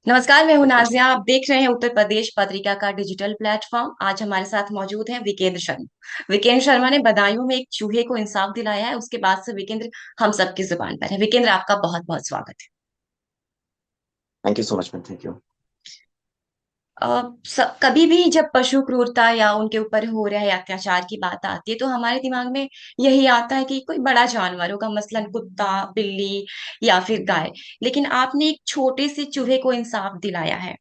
नमस्कार, मैं हूं नाजिया। आप देख रहे हैं उत्तर प्रदेश पत्रिका का डिजिटल प्लेटफॉर्म। आज हमारे साथ मौजूद है विकेंद्र शर्मा। विकेंद्र शर्मा ने बदायूं में एक चूहे को इंसाफ दिलाया है। उसके बाद से विकेंद्र हम सबकी जुबान पर है। विकेंद्र, आपका बहुत बहुत स्वागत है। Thank you so much ma'am. Thank you. कभी भी जब पशु क्रूरता या उनके ऊपर हो रहे अत्याचार की बात आती है तो हमारे दिमाग में यही आता है कि कोई बड़ा जानवर होगा, मसलन कुत्ता, बिल्ली या फिर गाय। लेकिन आपने एक छोटे से चूहे को इंसाफ दिलाया है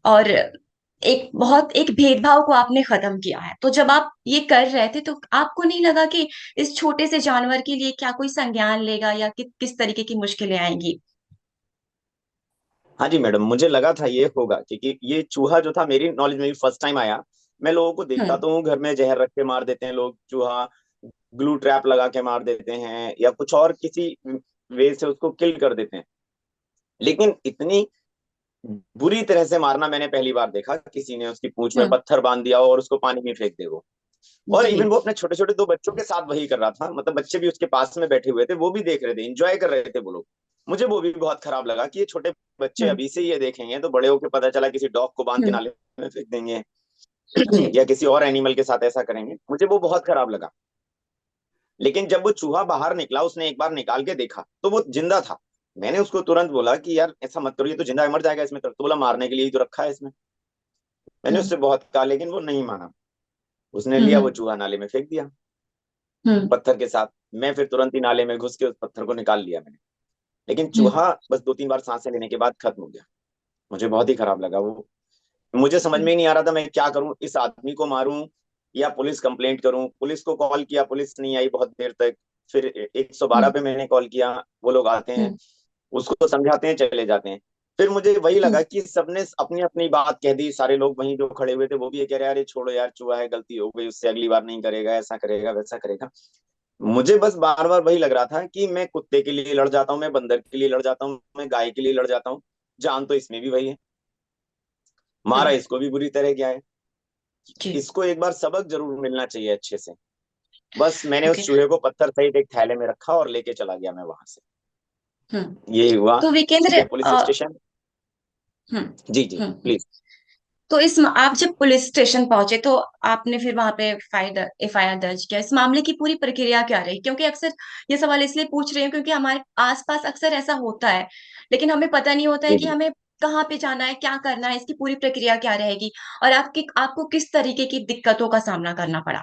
और एक भेदभाव को आपने खत्म किया है। तो जब आप ये कर रहे थे तो आपको नहीं लगा कि इस छोटे से जानवर के लिए क्या कोई संज्ञान लेगा या किस तरीके की मुश्किलें आएंगी? हाँ जी मैडम, मुझे लगा था ये होगा क्योंकि ये चूहा जो था मेरी नॉलेज में भी फर्स्ट टाइम आया। मैं लोगों को देखता हम्म। तो हूँ घर में जहर रख के मार देते हैं लोग चूहा, ग्लू ट्रैप लगा के मार देते हैं या कुछ और किसी वे से उसको किल कर देते हैं। लेकिन इतनी बुरी तरह से मारना मैंने पहली बार देखा। किसी ने उसकी पूंछ में हम्म। पत्थर बांध दिया और उसको पानी में फेंक दे वो। और जी। इवन वो अपने छोटे छोटे दो बच्चों के साथ वही कर रहा था, मतलब बच्चे भी उसके पास में बैठे हुए थे, वो भी देख रहे थे, एंजॉय कर रहे थे वो लोग। मुझे वो भी बहुत खराब लगा कि ये छोटे बच्चे हम्म। अभी से ये देखेंगे तो बड़े होके पता चला किसी डॉग को बांध के हम्म। नाले में फेंक देंगे जी। या किसी और एनिमल के साथ ऐसा करेंगे। मुझे वो बहुत खराब लगा। लेकिन जब वो चूहा बाहर निकला, उसने एक बार निकाल के देखा तो वो जिंदा था। मैंने उसको तुरंत बोला कि यार ऐसा मत करो, ये तो जिंदा है, मर जाएगा इसमें। तो बोला मारने के लिए ही तो रखा है इसमें। मैंने हम्म। उससे बहुत कहा लेकिन वो नहीं माना। उसने लिया वो हम्म। चूहा नाले में फेंक दिया हम्म। पत्थर के साथ। मैं फिर तुरंत ही नाले में घुस के उस पत्थर को निकाल लिया मैंने। लेकिन हम्म। चूहा बस दो तीन बार सांसें लेने के बाद खत्म हो गया। मुझे बहुत ही खराब लगा वो। मुझे समझ में हम्म। ही नहीं आ रहा था मैं क्या करूं, इस आदमी को मारूं या पुलिस कंप्लेंट करूं। पुलिस को कॉल किया, पुलिस नहीं आई बहुत देर तक। फिर 112 हम्म। पे मैंने कॉल किया, वो लोग आते हैं, हम्म। उसको समझाते हैं, चले जाते हैं। फिर मुझे वही हम्म। लगा कि सबने अपनी अपनी बात कह दी। सारे लोग वहीं जो खड़े हुए थे वो भी ये कह रहे यार ये छोड़ो यार, चूहा है, गलती हो गई उससे, अगली बार नहीं करेगा, ऐसा करेगा वैसा करेगा। मुझे बस बार बार वही लग रहा था कि मैं कुत्ते के लिए लड़ जाता हूँ, मैं बंदर के लिए लड़ जाता हूँ, मैं गाय के लिए लड़ जाता हूँ। जान तो इसमें भी वही है, मारा हम्म। इसको भी बुरी तरह गया है। जी। इसको एक बार सबक जरूर मिलना चाहिए अच्छे से। बस मैंने ओके। उस चूहे को पत्थर सहित एक थैले में रखा और लेके चला गया मैं वहां से। हम्म। यही हुआ। तो विकेंद्र, सीधे पुलिस स्टेशन। हम्म। जी जी हम्म। प्लीज। तो आप जब पुलिस स्टेशन पहुंचे तो आपने फिर वहां पे एफआईआर दर्ज किया। इस मामले की पूरी प्रक्रिया क्या रही? क्योंकि अक्सर ये सवाल इसलिए पूछ रही हूँ क्योंकि हमारे आसपास अक्सर ऐसा होता है, लेकिन हमें पता नहीं होता है जी कि जी हमें कहाँ पे जाना है, क्या करना है, इसकी पूरी प्रक्रिया क्या रहेगी और आपको किस तरीके की दिक्कतों का सामना करना पड़ा।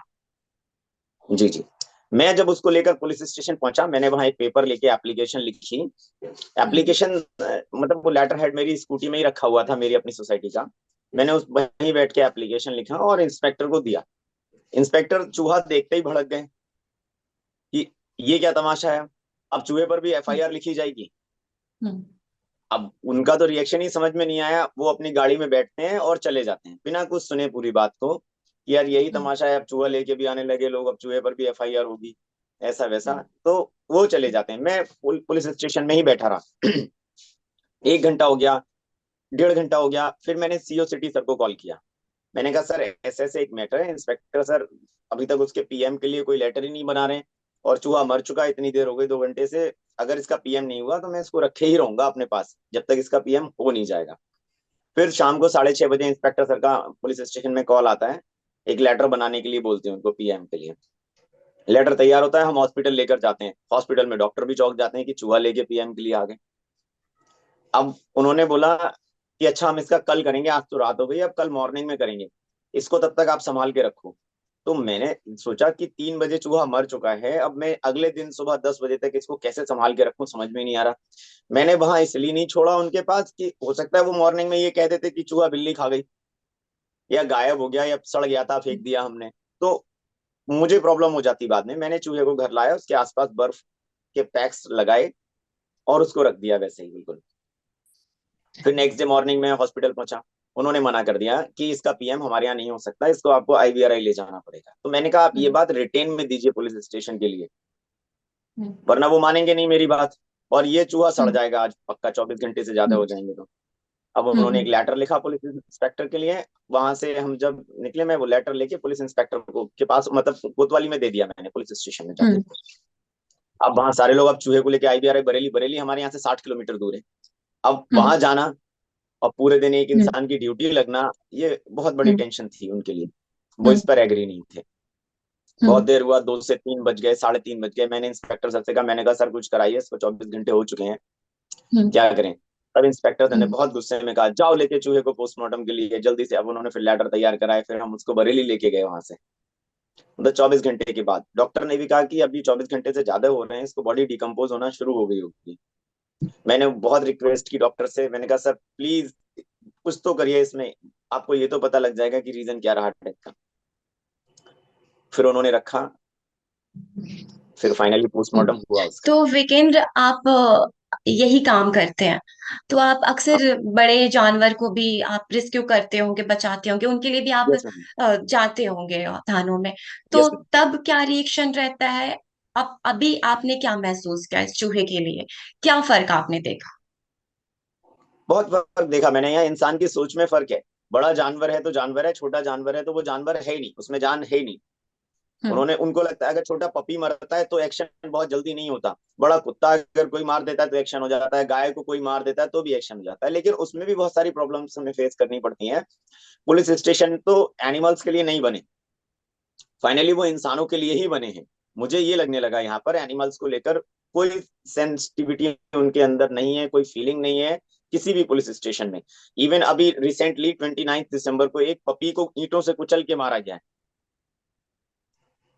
जी जी। मैं जब उसको लेकर पुलिस स्टेशन पहुंचा, मैंने वहां एक पेपर लेके एप्लीकेशन लिखी। हम्म। एप्लीकेशन मतलब वो लेटर हेड मेरी स्कूटी में ही रखा हुआ था, मेरी अपनी सोसाइटी का। मैंने उस वहीं बैठ के एप्लीकेशन लिखा और इंस्पेक्टर को दिया। इंस्पेक्टर चूहा देखते ही भड़क गए कि ये क्या तमाशा है, अब चूहे पर भी हम्म। एफआईआर लिखी जाएगी। हम्म। अब उनका तो रिएक्शन ही समझ में नहीं आया। वो अपनी गाड़ी में बैठते हैं और चले जाते हैं बिना कुछ सुने पूरी बात को कि यार यही हम्म। तमाशा है, अब चूहा लेके भी आने लगे लोग, अब चूहे पर भी एफआईआर होगी, ऐसा वैसा। हम्म। तो वो चले जाते हैं। मैं पुलिस स्टेशन में ही बैठा रहा। 1 घंटा हो गया, 1.5 घंटा हो गया। फिर मैंने सीओ सिटी सर को कॉल किया। मैंने कहा सर ऐसे ऐसे एक मैटर है, इंस्पेक्टर सर अभी तक उसके पीएम के लिए कोई लेटर ही नहीं बना रहे हैं और चूहा मर चुका है, इतनी देर हो गई 2 घंटे से। अगर इसका पीएम नहीं हुआ तो मैं इसको रखे ही रहूंगा अपने पास जब तक इसका पीएम हो नहीं जाएगा। फिर शाम को 6:30 बजे इंस्पेक्टर सर का पुलिस स्टेशन में कॉल आता है। एक लेटर बनाने के लिए बोलते हैं उनको पीएम के लिए। लेटर तैयार होता है, हम हॉस्पिटल लेकर जाते हैं। हॉस्पिटल में डॉक्टर भी चौंक जाते हैं कि चूहा लेके पीएम के लिए आ गए। अब उन्होंने बोला कि अच्छा हम इसका कल करेंगे, आज तो रात हो गई, अब कल मॉर्निंग में करेंगे, इसको तब तक आप संभाल के रखो। तो मैंने सोचा कि 3 बजे चूहा मर चुका है, अब मैं अगले दिन सुबह 10 बजे तक इसको कैसे संभाल के रखूं, समझ में नहीं आ रहा। मैंने वहां इसलिए नहीं छोड़ा उनके पास कि हो सकता है वो मॉर्निंग में ये कह देते कि चूहा बिल्ली खा गई या गायब हो गया या सड़ गया था, फेंक दिया हमने, तो मुझे प्रॉब्लम हो जाती बाद में। मैंने चूहे को घर लाया, उसके आसपास बर्फ के पैक्स लगाए और उसको रख दिया वैसे ही बिल्कुल। फिर नेक्स्ट डे मॉर्निंग में हॉस्पिटल पहुंचा। उन्होंने मना कर दिया कि इसका पीएम हमारे यहाँ नहीं हो सकता, इसको आपको आईवीआरआई ले जाना पड़ेगा। तो मैंने कहा आप ये हम्म। बात रिटेन में दीजिए पुलिस स्टेशन के लिए, हम्म। वरना वो मानेंगे नहीं मेरी बात और ये चूहा सड़ हम्म। जाएगा आज पक्का, 24 घंटे से ज्यादा हम्म। हो जाएंगे तो। अब हम्म। उन्होंने एक लेटर लिखा पुलिस इंस्पेक्टर के लिए। वहां से हम जब निकले, मैं वो लेटर लेके पुलिस इंस्पेक्टर को के पास, मतलब कोतवाली में दे दिया मैंने पुलिस स्टेशन में जाके। हम्म। अब वहां सारे लोग अब चूहे को लेके आईवीआरआई बरेली, बरेली हमारे यहाँ से 60 किलोमीटर दूर है। अब हम्म। वहां जाना, और पूरे दिन एक हम्म। इंसान की ड्यूटी लगना, ये बहुत बड़ी हम्म। टेंशन थी उनके लिए। वो हम्म। इस पर एग्री नहीं थे। बहुत हम्म। देर हुआ, 2 से 3 बज गए, 3:30 बज गए। मैंने इंस्पेक्टर सर से कहा, मैंने कहा सर कुछ कराइए, इसको 24 घंटे हो चुके हैं, हम्म। क्या करें। तब इंस्पेक्टर सर ने हम्म। बहुत गुस्से में कहा, जाओ लेके चूहे को पोस्टमार्टम के लिए जल्दी से। अब उन्होंने फिर लेटर तैयार कराए, फिर हम उसको बरेली लेके गए वहां से। मतलब 24 घंटे के बाद डॉक्टर ने भी कहा कि अभी 24 घंटे से ज्यादा हो रहे हैं, इसको बॉडी डिकम्पोज होना शुरू हो गई होगी। मैंने बहुत रिक्वेस्ट की डॉक्टर से, मैंने कहा सर प्लीज कुछ तो करिए इसमें, आपको ये तो पता लग जाएगा कि रीजन क्या रहा अटैक का। फिर उन्होंने रखा, फिर फाइनली हम्म। पोस्टमार्टम हुआ उसका। तो विकेंद्र, आप यही काम करते हैं, तो आप हाँ, अक्सर बड़े जानवर को भी आप रेस्क्यू करते होंगे, बचाते होंगे, उनके लिए भी आप यस मैम। जाते होंगे थानों में। तो यस मैम। तब क्या रिएक्शन रहता है? अब अभी आपने क्या महसूस किया इस चूहे के लिए? क्या फर्क आपने देखा? बहुत फर्क देखा मैंने, यहाँ इंसान की सोच में फर्क है। बड़ा जानवर है तो जानवर है, छोटा जानवर है तो वो जानवर है ही नहीं, उसमें जान है ही नहीं। हम्म। उन्होंने, उनको लगता है अगर छोटा पपी मरता है तो एक्शन बहुत जल्दी नहीं होता, बड़ा कुत्ता अगर कोई मार देता है तो एक्शन हो जाता है, गाय को कोई मार देता है तो भी एक्शन हो जाता है। लेकिन उसमें भी बहुत सारी प्रॉब्लम्स हमें फेस करनी पड़ती हैं। पुलिस स्टेशन तो एनिमल्स के लिए नहीं बने, फाइनली वो इंसानों के लिए ही बने हैं। मुझे ये लगने लगा यहाँ पर एनिमल्स को लेकर कोई सेंसिटिविटी उनके अंदर नहीं है, कोई फीलिंग नहीं है किसी भी पुलिस स्टेशन में। इवन अभी रिसेंटली 29 दिसंबर को एक पपी को ईंटों से कुचल के मारा गया है।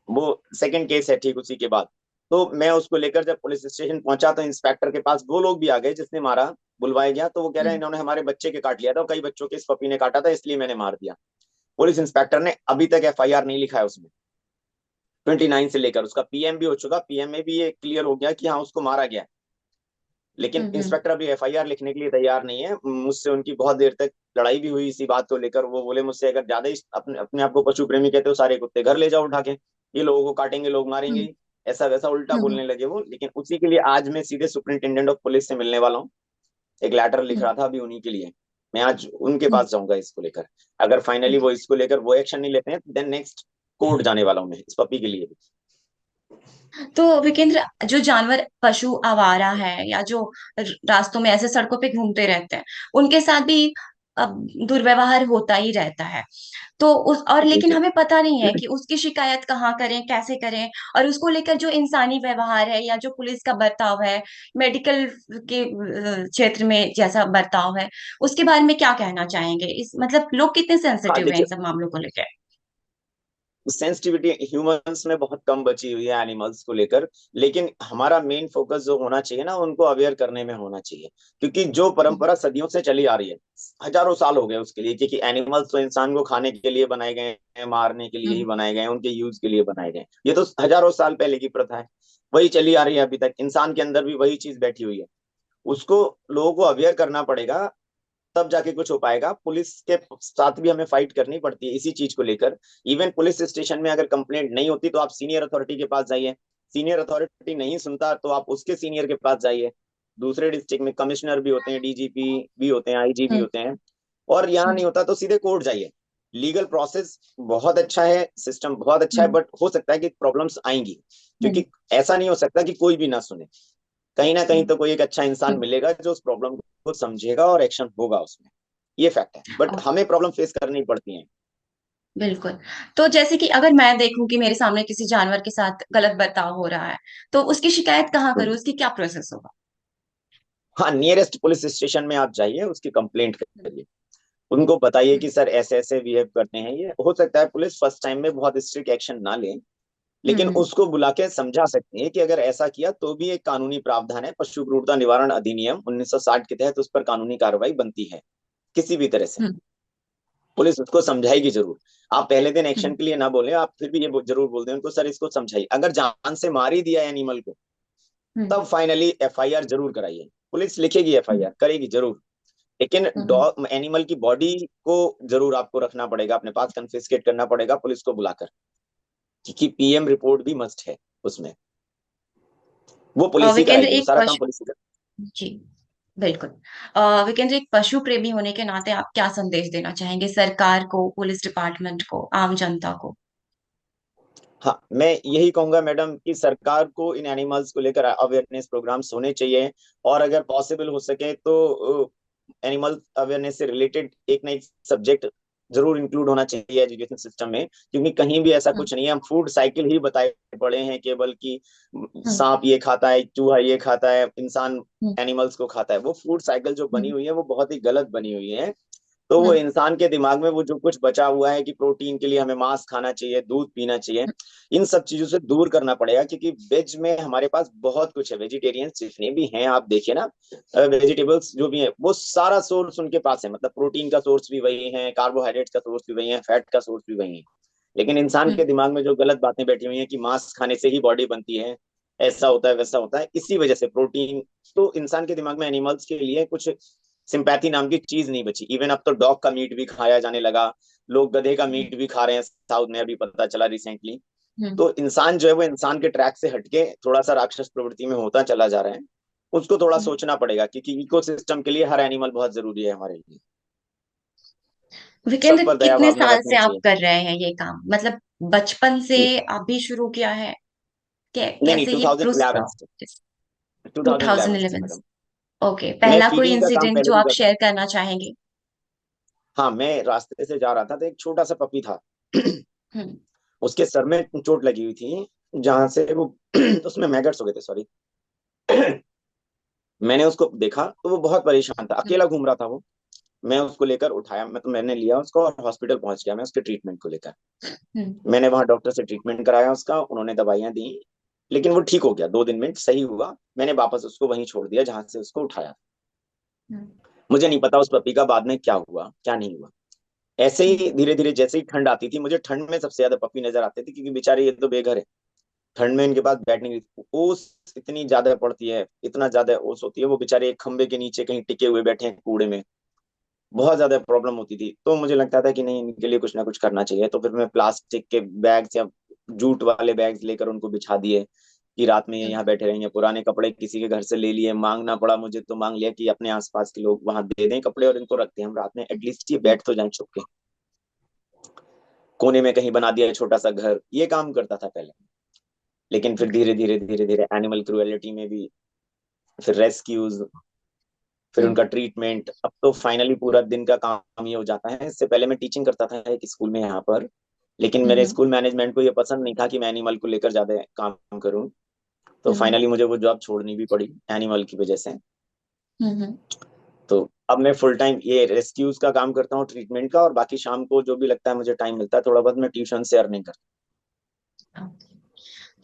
वो सेकंड केस है ठीक उसी के बाद। तो मैं उसको लेकर जब पुलिस स्टेशन पहुंचा तो इंस्पेक्टर के पास वो लोग भी आ गए जिसने मारा, बुलवाया गया। तो वो कह रहे हैं हम्म। इन्होंने हमारे बच्चे के काट लिया था, और कई बच्चों के इस पपी ने काटा था, इसलिए मैंने मार दिया। पुलिस इंस्पेक्टर ने अभी तक एफआईआर नहीं लिखा है उसमें। 29 से लेकर उसका पीएम भी हो चुका, पीएम में भी ये क्लियर हो गया कि हाँ उसको मारा गया है। लेकिन हम्म। इंस्पेक्टर अभी एफआईआर लिखने के लिए तैयार नहीं है। मुझसे उनकी बहुत देर तक लड़ाई भी हुई इसी बात को लेकर। वो बोले मुझसे, अगर ज्यादा ही अपने अपने आप को पशु प्रेमी कहते हो, सारे कुत्ते घर ले जाओ उठा के, ये लोगों को काटेंगे, लोग मारेंगे हम्म। ही, ऐसा वैसा उल्टा हम्म। बोलने लगे वो। लेकिन उसी के लिए आज मैं सीधे सुपरिंटेंडेंट ऑफ पुलिस से मिलने वाला हूँ। एक लेटर लिख हम्म। रहा था अभी उन्हीं के लिए। मैं आज उनके हम्म। पास जाऊंगा इसको लेकर। अगर फाइनली वो इसको लेकर वो एक्शन नहीं लेते हैं, देन नेक्स्ट कोर्ट जाने वाला हूँ मैं इस पपी के लिए भी। तो विकेंद्र, जो जानवर पशु आवारा है या जो रास्तों में ऐसे सड़कों पे घूमते रहते हैं, उनके साथ भी अब दुर्व्यवहार होता ही रहता है। तो उस और लेकिन बिल्कुल। हमें पता नहीं है कि उसकी शिकायत कहाँ करें, कैसे करें। और उसको लेकर जो इंसानी व्यवहार है या जो पुलिस का बर्ताव है, मेडिकल के क्षेत्र में जैसा बर्ताव है, उसके बारे में क्या कहना चाहेंगे? इस मतलब लोग कितने हाँ सेंसिटिव हैं इन देखिए, सब मामलों को लेकर? सेंसिटिविटी ह्यूमंस में बहुत कम बची हुई है एनिमल्स को लेकर। लेकिन हमारा मेन फोकस जो होना चाहिए ना, उनको अवेयर करने में होना चाहिए। क्योंकि जो हम्म। परंपरा सदियों से चली आ रही है, हजारों साल हो गए उसके लिए, क्योंकि एनिमल्स तो इंसान को खाने के लिए बनाए गए हैं, मारने के लिए ही हम्म। बनाए गए हैं, उनके यूज के लिए बनाए गए हैं। ये तो हजारों साल पहले की प्रथा है, वही चली आ रही है अभी तक। इंसान के अंदर भी वही चीज बैठी हुई है। उसको लोगों को अवेयर करना पड़ेगा, तब जाके कुछ हो पाएगा। पुलिस के साथ भी हमें फाइट करनी पड़ती है इसी चीज को लेकर। इवन पुलिस स्टेशन में अगर कंप्लेंट नहीं होती तो आप सीनियर अथॉरिटी के पास जाइए, सीनियर अथॉरिटी नहीं सुनता तो आप उसके सीनियर के पास जाइए। दूसरे डिस्ट्रिक्ट में कमिश्नर भी होते हैं, डीजीपी भी होते हैं, आईजी भी हम्म। होते हैं। और यहाँ हम्म। नहीं होता तो सीधे कोर्ट जाइए। लीगल प्रोसेस बहुत अच्छा है, सिस्टम बहुत अच्छा है, हम्म। बट हो सकता है कि प्रॉब्लम्स आएंगी। हम्म। क्योंकि ऐसा नहीं हो सकता कि कोई भी ना सुने। कहीं ना कहीं हम्म। तो कोई एक अच्छा इंसान हम्म। मिलेगा जो उस प्रॉब्लम को समझेगा और एक्शन होगा उसमें। ये फैक्ट है, बट हमें प्रॉब्लम फेस करनी पड़ती है। बिल्कुल। तो जैसे कि अगर मैं देखूं कि मेरे सामने किसी जानवर के साथ गलत बर्ताव हो रहा है, तो उसकी शिकायत कहाँ करूं? उसकी क्या प्रोसेस होगा? हाँ, नियरेस्ट पुलिस स्टेशन में आप जाइए, उसकी कंप्लेंट करिए। उनको बताइए हम्म। कि सर ऐसे ऐसे बिहेव करते हैं। ये हो सकता है पुलिस फर्स्ट टाइम में बहुत स्ट्रिक्ट एक्शन ना ले, लेकिन हम्म। उसको बुला के समझा सकते हैं कि अगर ऐसा किया तो भी एक कानूनी प्रावधान है, पशु क्रूरता निवारण अधिनियम 1960 के तहत उस पर कानूनी कार्रवाई बनती है किसी भी तरह से। हम्म। पुलिस उसको समझाएगी जरूर। आप पहले दिन हम्म। एक्शन के लिए ना बोले, आप फिर भी ये जरूर बोल दें उनको, सर इसको समझाइए। अगर जान से मार ही दिया एनिमल को, हम्म। तब फाइनली एफआईआर जरूर कराइए। पुलिस लिखेगी, हम्म। एफआईआर करेगी जरूर। लेकिन हम्म। डॉग एनिमल की बॉडी को जरूर आपको रखना पड़ेगा अपने पास, कन्फिस्केट करना पड़ेगा पुलिस को बुलाकर, क्योंकि पीएम रिपोर्ट भी मस्ट है उसमें। वो पुलिस ही विकेंद्र कराएगी, वो एक सारा काम पशु पुलिस ही कराएगी। जी, बिल्कुल। विकेंद्र, एक पशु प्रेमी होने के नाते आप क्या संदेश देना चाहेंगे सरकार को, पुलिस डिपार्टमेंट को, आम जनता को? हाँ, मैं यही कहूंगा मैडम कि सरकार को इन एनिमल्स को लेकर अवेयरनेस प्रोग्राम्स होने चाहिए। और अगर पॉसिबल हो सके तो एनिमल अवेयरनेस से रिलेटेड एक ना एक सब्जेक्ट जरूर इंक्लूड होना चाहिए एजुकेशन सिस्टम में, क्योंकि कहीं भी ऐसा हम्म, कुछ नहीं है। हम फूड साइकिल ही बताए पड़े हैं केवल कि हम्म, सांप ये खाता है, चूहा ये खाता है, इंसान हम्म, एनिमल्स को खाता है। वो फूड साइकिल जो बनी हम्म, हुई है वो बहुत ही गलत बनी हुई है। तो वो हम्म, इंसान के दिमाग में वो जो कुछ बचा हुआ है कि प्रोटीन के लिए हमें मांस खाना चाहिए, दूध पीना चाहिए, इन सब चीजों से दूर करना पड़ेगा। क्योंकि वेज में हमारे पास बहुत कुछ है, वेजिटेरियंस जितने भी हैं आप देखिए ना, वेजिटेबल्स जो भी है वो सारा सोर्स उनके पास है। मतलब प्रोटीन का सोर्स भी वही है, कार्बोहाइड्रेट्स का सोर्स भी वही है, फैट का सोर्स भी वही है। लेकिन इंसान हम्म, के दिमाग में जो गलत बातें बैठी हुई हैं कि मांस खाने से ही बॉडी बनती है, ऐसा होता है वैसा होता है, इसी वजह से प्रोटीन। तो इंसान के दिमाग में एनिमल्स के लिए कुछ सिंपैथी नाम की चीज नहीं बची। इवन अब तो डॉग का मीट भी खाया जाने लगा, लोग गधे का मीट भी खा रहे हैं साउथ में, अभी पता चला रिसेंटली। हम्म, तो इंसान जो है वो इंसान के ट्रैक से हटके थोड़ा सा राक्षस प्रवृत्ति में होता चला जा रहा है। उसको थोड़ा हम्म। सोचना पड़ेगा, क्योंकि इकोसिस्टम के लिए हर एनिमल बहुत जरूरी है हमारे लिए। सब विकेंद्र, पर दया कितने भावना साल से रखनी आप चाहिए। कर रहे हैं ये काम? मतलब बचपन से अभी शुरू किया है? नहीं नहीं, कैसे ये 2011 से, 2011 से 2011 मैडम। ओके, मैं पहला कोई फीडिंग का काम इंसिडेंट पहले जो भी आप करता। शेयर करना चाहेंगे? हाँ, मैं रास्ते से जा रहा था तो एक छोटा सा पपी था। हम्म, उसके सर में चोट लगी हुई थी, जहां से वो उसमें मैगट्स हो गए थे, सॉरी। मैंने उसको देखा तो वो बहुत परेशान था, हम्म, अकेला घूम रहा था वो। मैं उसको लेकर उठाया, मैंने लिया उसको और हॉस्पिटल पहुंच गया मैं उसके ट्रीटमेंट को लेकर। हम्म, मैंने वहां डॉक्टर से ट्रीटमेंट कराया उसका, उन्होंने दवाइयां दी, लेकिन वो ठीक हो गया, 2 दिन में सही हुआ। मैंने वापस उसको वहीं छोड़ दिया जहां से उसको उठाया। हम्म, मुझे नहीं पता उस पपी का बाद में क्या हुआ क्या नहीं हुआ। ऐसे हम्म, ही धीरे धीरे जैसे ही ठंड आती थी, मुझे ठंड में सबसे ज्यादा पपी नजर आते थे, क्योंकि बेचारे ये तो बेघर है। ठंड में इनके पास बैठने की ओस इतनी ज्यादा पड़ती है, इतना ज्यादा ओस होती है, वो बेचारे एक खंबे के नीचे कहीं टिके हुए बैठे हैं कूड़े में। बहुत ज्यादा प्रॉब्लम होती थी। तो मुझे लगता था कि नहीं, इनके लिए कुछ ना कुछ करना चाहिए। तो फिर मैं प्लास्टिक के बैग्स या जूट वाले बैग्स लेकर उनको बिछा दिए कि रात में ये हम्म, यहाँ बैठे रहेंगे। पुराने कपड़े किसी के घर से ले लिए, मांगना पड़ा मुझे तो मांग लिया कि अपने आसपास के लोग वहां दे दें कपड़े और इनको रखते हैं हम रात में, एटलीस्ट ये हम्म, बैठ तो जाए छुप के। कोने में कहीं बना दिया छोटा सा घर, ये काम करता था पहले। लेकिन फिर ओके, धीरे धीरे एनिमल क्रुएलिटी में भी, फिर रेस्क्यूज, फिर हम्म, उनका ट्रीटमेंट, अब तो फाइनली पूरा दिन का काम ये हो जाता है। इससे पहले मैं टीचिंग करता था एक स्कूल में यहाँ पर, लेकिन मेरे हम्म, स्कूल मैनेजमेंट को ये पसंद नहीं था कि मैं एनिमल को लेकर ज्यादा काम करूं। तो हम्म, फाइनली मुझे वो जॉब छोड़नी भी पड़ी एनिमल की वजह से। हम्म, तो अब मैं फुल टाइम ये रेस्क्यूज का काम करता हूँ, ट्रीटमेंट का, और बाकी शाम को जो भी लगता है मुझे टाइम मिलता है थोड़ा बहुत, मैं ट्यूशन से अर्निंग करता ओके।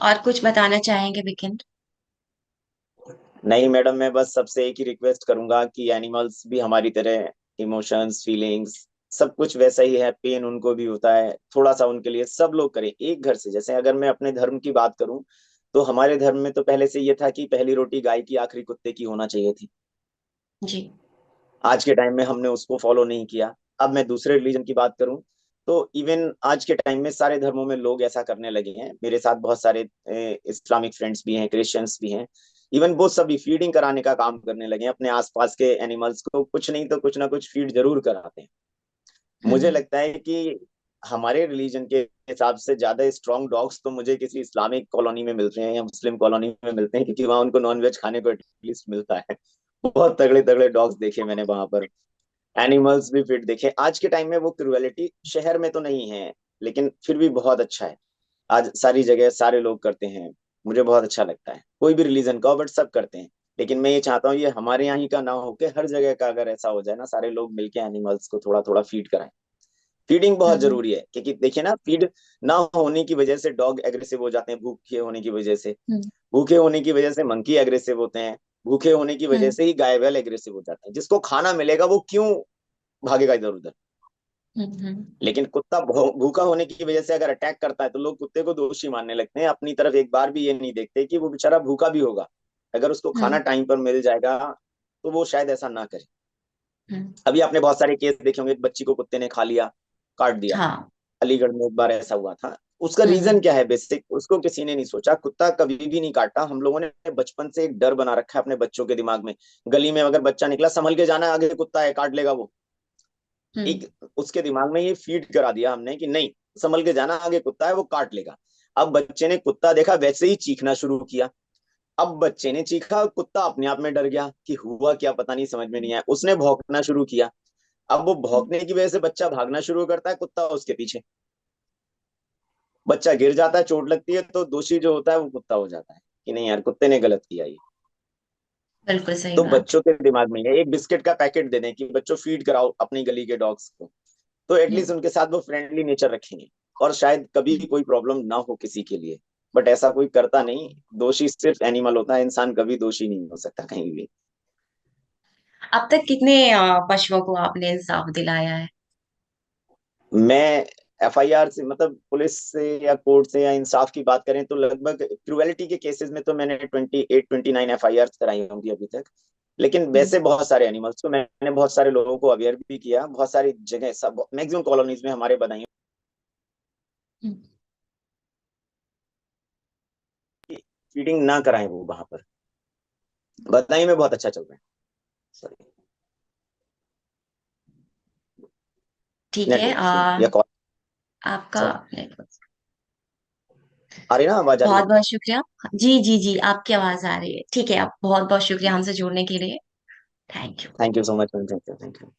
और कुछ बताना चाहेंगे विकेंद्र? हूँ। नहीं मैडम, मैं बस सबसे एक ही रिक्वेस्ट करूंगा कि एनिमल्स भी हमारी तरह इमोशंस, फीलिंग्स, सब कुछ वैसा ही है। पेन उनको भी होता है, थोड़ा सा उनके लिए सब लोग करें एक घर से। जैसे अगर मैं अपने धर्म की बात करूं, तो हमारे धर्म में तो पहले से ये था कि पहली रोटी गाय की, आखिरी कुत्ते की होना चाहिए थी। जी। आज के टाइम में हमने उसको फॉलो नहीं किया। अब मैं दूसरे रिलीजन की बात करूं, तो इवन आज के टाइम में सारे धर्मों में लोग ऐसा करने लगे हैं। मेरे साथ बहुत सारे इस्लामिक फ्रेंड्स भी हैं, क्रिश्चियंस भी हैं। इवन वो सभी फीडिंग कराने का काम करने लगे हैं अपने आसपास के एनिमल्स को, कुछ नहीं तो कुछ ना कुछ फीड जरूर कराते हैं। मुझे हम्म, लगता है कि हमारे रिलीजन के हिसाब से ज्यादा स्ट्रॉन्ग डॉग्स तो मुझे किसी इस्लामिक कॉलोनी में मिलते हैं या मुस्लिम कॉलोनी में मिलते हैं, क्योंकि वहां उनको नॉनवेज खाने को एटलीस्ट मिलता है। बहुत तगड़े तगड़े डॉग्स देखे मैंने वहां पर, एनिमल्स भी फिट देखे। आज के टाइम में वो क्रुएलिटी शहर में तो नहीं है, लेकिन फिर भी बहुत अच्छा है। आज सारी जगह सारे लोग करते हैं, मुझे बहुत अच्छा लगता है। कोई भी रिलीजन का हो, बट सब करते हैं। लेकिन मैं ये चाहता हूँ ये हमारे यहाँ ही का ना हो के हर जगह का अगर ऐसा हो जाए ना, सारे लोग मिलके एनिमल्स को थोड़ा थोड़ा फीड कराएं। फीडिंग बहुत हम्म, जरूरी है, क्योंकि देखिए ना, फीड ना होने की वजह से डॉग एग्रेसिव हो जाते हैं, भूखे होने की वजह से। हम्म, भूखे होने की वजह से मंकी एग्रेसिव होते हैं, भूखे होने की वजह हम्म, से ही गाय बैल एग्रेसिव हो जाते हैं। जिसको खाना मिलेगा वो क्यों भागेगा इधर उधर। हम्म, लेकिन कुत्ता भूखा होने की वजह से अगर अटैक करता है तो लोग कुत्ते को दोषी मानने लगते हैं, अपनी तरफ एक बार भी ये नहीं देखते कि वो बेचारा भूखा भी होगा। अगर उसको खाना हम्म, टाइम पर मिल जाएगा तो वो शायद ऐसा ना करे। हम्म, अभी आपने बहुत सारे केस देखे होंगे, एक बच्ची को कुत्ते ने खा लिया, काट दिया। हाँ। अलीगढ़ में एक बार ऐसा हुआ था। उसका हम्म, रीजन क्या है बेसिक, उसको किसी ने नहीं सोचा। कुत्ता कभी भी नहीं काटता। हम लोगों ने बचपन से एक डर बना रखा है अपने बच्चों के दिमाग में। गली में अगर बच्चा निकला, संभल के जाना, आगे कुत्ता है काट लेगा वो। हम्म, एक उसके दिमाग में ये फीड करा दिया हमने कि नहीं, संभल के जाना, आगे कुत्ता है वो काट लेगा। अब बच्चे ने कुत्ता देखा, वैसे ही चीखना शुरू किया। अब बच्चे ने चीखा, कुत्ता अपने आप में डर गया कि हुआ क्या पता नहीं, समझ में नहीं आया, उसने भौंकना शुरू किया। अब वो भौंकने की वजह से बच्चा भागना शुरू करता है, कुत्ता उसके पीछे। बच्चा गिर जाता है, चोट लगती है, तो दोषी जो होता है वो कुत्ता हो जाता है कि नहीं यार कुत्ते ने गलत किया ये। बिल्कुल सही तो बात। बच्चों के दिमाग में है, एक बिस्किट का पैकेट दे दें कि बच्चों फीड कराओ अपनी गली के डॉग्स को, तो हम्म, एटलीस्ट उनके साथ वो फ्रेंडली नेचर रखेंगे, और शायद कभी हम्म। कोई प्रॉब्लम ना हो किसी के लिए। बट ऐसा कोई करता नहीं। दोषी सिर्फ एनिमल होता है, इंसान कभी दोषी नहीं हो सकता कहीं भी। अब तक कितने पशुओं को आपने इंसाफ दिलाया है? मैं एफआईआर से, मतलब पुलिस से या कोर्ट से या इंसाफ की बात करें तो लगभग क्रुएलिटी के केसेस में तो मैंने 28-29 एफआईआर कराई होंगी अभी तक। लेकिन हम्म, वैसे बहुत सारे एनिमल्स को मैंने बहुत सारे लोगों को अवेयर भी किया, बहुत सारी जगह, सब मैक्सिमम कॉलोनीज में हमारे बनाई हम्म। फीडिंग ना कराएं वो वहां पर। बताई में बहुत अच्छा चल रहा है। सॉरी, ठीक है। नेटवर्क इशू या कॉल। आपका सॉरी, नेटवर्क। आ रही ना, आवाज आ रही बहुत है। बहुत शुक्रिया। जी जी जी, आपकी आवाज आ रही है। ठीक है, आप बहुत बहुत शुक्रिया हमसे जुड़ने के लिए। Thank you. Thank you so much, thank you, thank you.